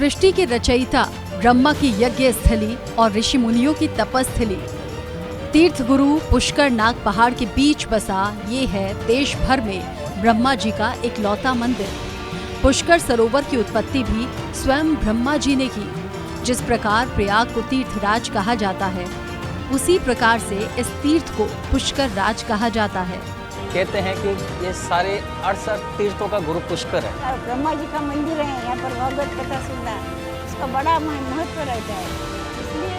सृष्टि के रचयिता, ब्रह्मा की यज्ञ स्थली और ऋषि मुनियों की तपस्थली, तीर्थ गुरु पुष्कर नाग पहाड़ के बीच बसा ये है देश भर में ब्रह्मा जी का इकलौता मंदिर। पुष्कर सरोवर की उत्पत्ति भी स्वयं ब्रह्मा जी ने की। जिस प्रकार प्रयाग को तीर्थराज कहा जाता है, उसी प्रकार से इस तीर्थ को पुष्कर राज कहा जाता है। कहते हैं कि ये सारे 68 तीर्थों का गुरु पुष्कर है। ब्रह्मा जी का मंदिर है, यहाँ पर भगवत कथा सुनना, इसका बड़ा महत्व रहता है। इसलिए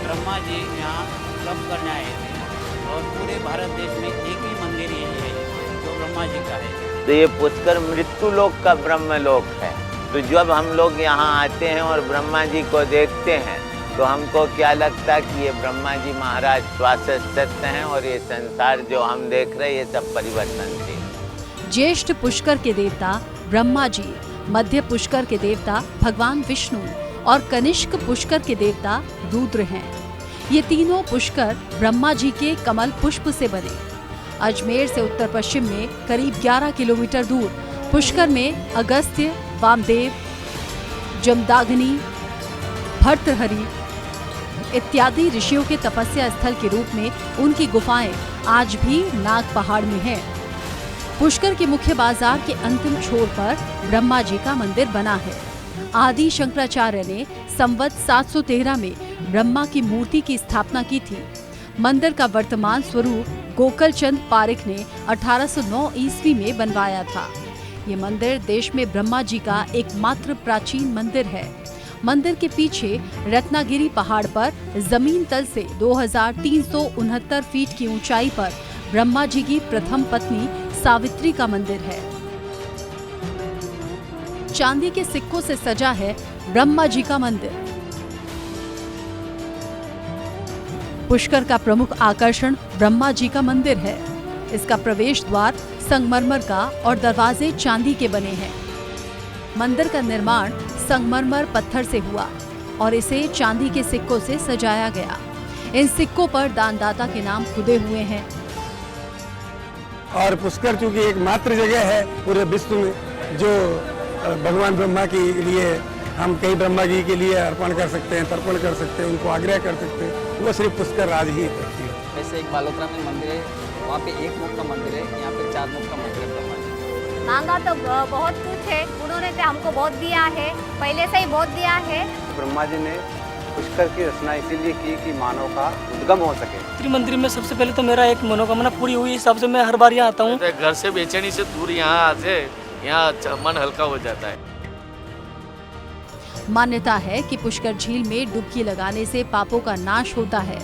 ब्रह्मा जी यहाँ तप करने आए थे और पूरे भारत देश में एक ही मंदिर यही है जो ब्रह्मा जी का है। तो ये पुष्कर मृत्यु लोक का ब्रह्म लोक है। तो जब हम लोग यहाँ आते हैं और ब्रह्मा जी को देखते हैं तो हमको क्या लगता है कि ये ब्रह्मा जी महाराज शाश्वत सत्य हैं और ये संसार जो हम देख रहे हैं ये सब परिवर्तनशील। ज्येष्ठ पुष्कर के देवता ब्रह्मा जी, मध्य पुष्कर के देवता भगवान विष्णु और कनिष्क पुष्कर के देवता रुद्र हैं। ये तीनों पुष्कर ब्रह्मा जी के कमल पुष्प से बने। अजमेर से उत्तर पश्चिम में करीब 11 किलोमीटर दूर पुष्कर में अगस्त्य, वामदेव, जमदाग्नि, भर्तृहरि इत्यादि ऋषियों के तपस्या स्थल के रूप में उनकी गुफाएं आज भी नाग पहाड़ में हैं। पुष्कर के मुख्य बाजार के अंतिम छोर पर ब्रह्मा जी का मंदिर बना है। आदि शंकराचार्य ने संवत 713 में ब्रह्मा की मूर्ति की स्थापना की थी। मंदिर का वर्तमान स्वरूप गोकल चंद पारिक ने 1809 ईस्वी में बनवाया था। ये मंदिर देश में ब्रह्मा जी का एकमात्र प्राचीन मंदिर है। मंदिर के पीछे रत्नागिरी पहाड़ पर जमीन तल से 2369 फीट की ऊंचाई पर ब्रह्मा जी की प्रथम पत्नी सावित्री का मंदिर है। चांदी के सिक्कों से सजा है ब्रह्मा जी का मंदिर। पुष्कर का प्रमुख आकर्षण ब्रह्मा जी का मंदिर है। इसका प्रवेश द्वार संगमरमर का और दरवाजे चांदी के बने हैं। मंदिर का निर्माण संगमरमर पत्थर से हुआ और इसे चांदी के सिक्कों से सजाया गया। इन सिक्कों पर दानदाता के नाम खुदे हुए हैं। और पुष्कर चूंकि एकमात्र जगह है पूरे विश्व में जो भगवान ब्रह्मा के लिए हम कई ब्रह्मा जी के लिए अर्पण कर सकते हैं, तर्पण कर सकते हैं, उनको आग्रह कर सकते हैं, वो सिर्फ पुष्कर राज ही करती है। ऐसे एक बालोतरा में मंदिर है, वहाँ पे 1 मुख का मंदिर है, यहाँ पे 4 मुख का मंदिर है ब्रह्मा जी। मांगा तो बहुत कुछ है, उन्होंने तो हमको बहुत दिया है, पहले से ही बहुत दिया है। ब्रह्मा जी ने पुष्कर की रचना इसीलिए की कि मानव का उद्गम हो सके। त्रिमंदिर में सबसे पहले तो मेरा एक मनोकामना पूरी हुई, हिसाब से मैं हर बार यहाँ आता हूँ। घर से बेचैनी से दूर यहाँ आते, यहाँ मन हल्का हो जाता है। मान्यता है कि पुष्कर झील में डुबकी लगाने से पापों का नाश होता है।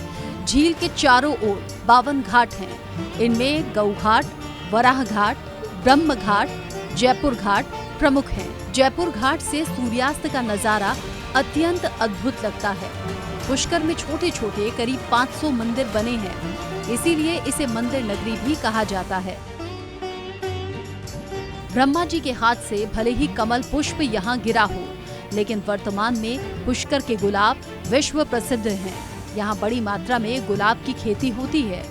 झील के चारों ओर 52 घाट हैं। इनमें गौ घाट, वराह घाट, ब्रह्म घाट, जयपुर घाट प्रमुख हैं। जयपुर घाट से सूर्यास्त का नजारा अत्यंत अद्भुत लगता है। पुष्कर में छोटे छोटे करीब 500 मंदिर बने हैं, इसीलिए इसे मंदिर नगरी भी कहा जाता है। ब्रह्मा जी के हाथ से भले ही कमल पुष्प यहाँ गिरा हो, लेकिन वर्तमान में पुष्कर के गुलाब विश्व प्रसिद्ध हैं। यहाँ बड़ी मात्रा में गुलाब की खेती होती है।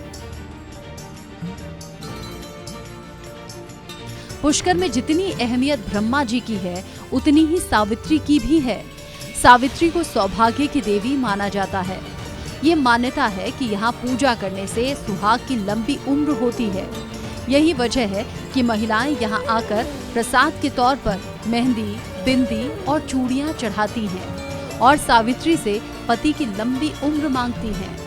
पुष्कर में जितनी अहमियत ब्रह्मा जी की है, उतनी ही सावित्री की भी है। सावित्री को सौभाग्य की देवी माना जाता है। ये मान्यता है कि यहाँ पूजा करने से सुहाग की लंबी उम्र होती है। यही वजह है कि महिलाएं यहाँ आकर प्रसाद के तौर पर मेहंदी, बिंदी और चूड़ियाँ चढ़ाती हैं और सावित्री से पति की लंबी उम्र मांगती हैं।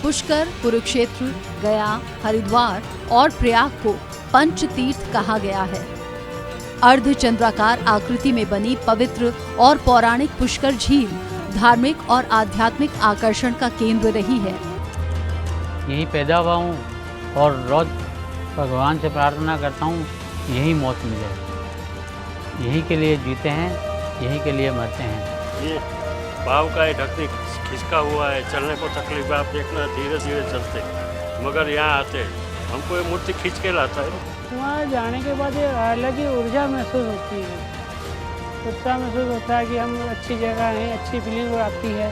पुष्कर, कुरुक्षेत्र, गया, हरिद्वार और प्रयाग को पंच तीर्थ कहा गया है। अर्धचंद्राकार आकृति में बनी पवित्र और पौराणिक पुष्कर झील धार्मिक और आध्यात्मिक आकर्षण का केंद्र रही है। यही पैदा हुआ हूँ और रोज भगवान से प्रार्थना करता हूँ यही मौत मिले, यही के लिए जीते हैं, यही के लिए मरते हैं। ये भाव का एक ढकनी खिसका हुआ है, चलने को तकलीफ है, आप देखना धीरे धीरे चलते, मगर यहाँ आते हमको ये मूर्ति खींच के लाता है। वहाँ जाने के बाद ये अलग ही ऊर्जा महसूस होती है, उत्साह महसूस होता है कि हम अच्छी जगह हैं, अच्छी फीलिंग आती है।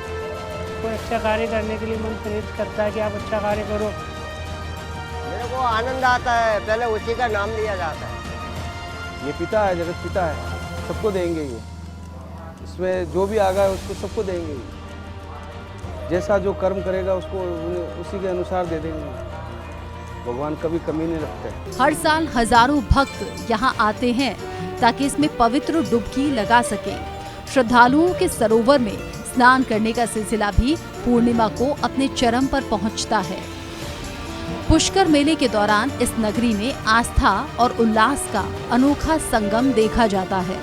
कोई अच्छा कार्य करने के लिए मन प्रेरित करता है कि आप अच्छा कार्य करो। मेरे को आनंद आता है, पहले उसी का नाम लिया जाता है। ये पिता है, जगत पिता है। सबको देंगे ये, इसमें जो भी आगा है उसको सबको देंगे ये। जैसा जो कर्म करेगा उसको उसी के अनुसार दे देंगे। भगवान कभी कमी नहीं रखते। हर साल हजारों भक्त यहाँ आते हैं ताकि इसमें पवित्र डुबकी लगा सकें। श्रद्धालुओं के सरोवर में स्नान करने का सिलसिला भी पूर्णिमा को अपने चरम पर पहुंचता है। पुष्कर मेले के दौरान इस नगरी में आस्था और उल्लास का अनोखा संगम देखा जाता है।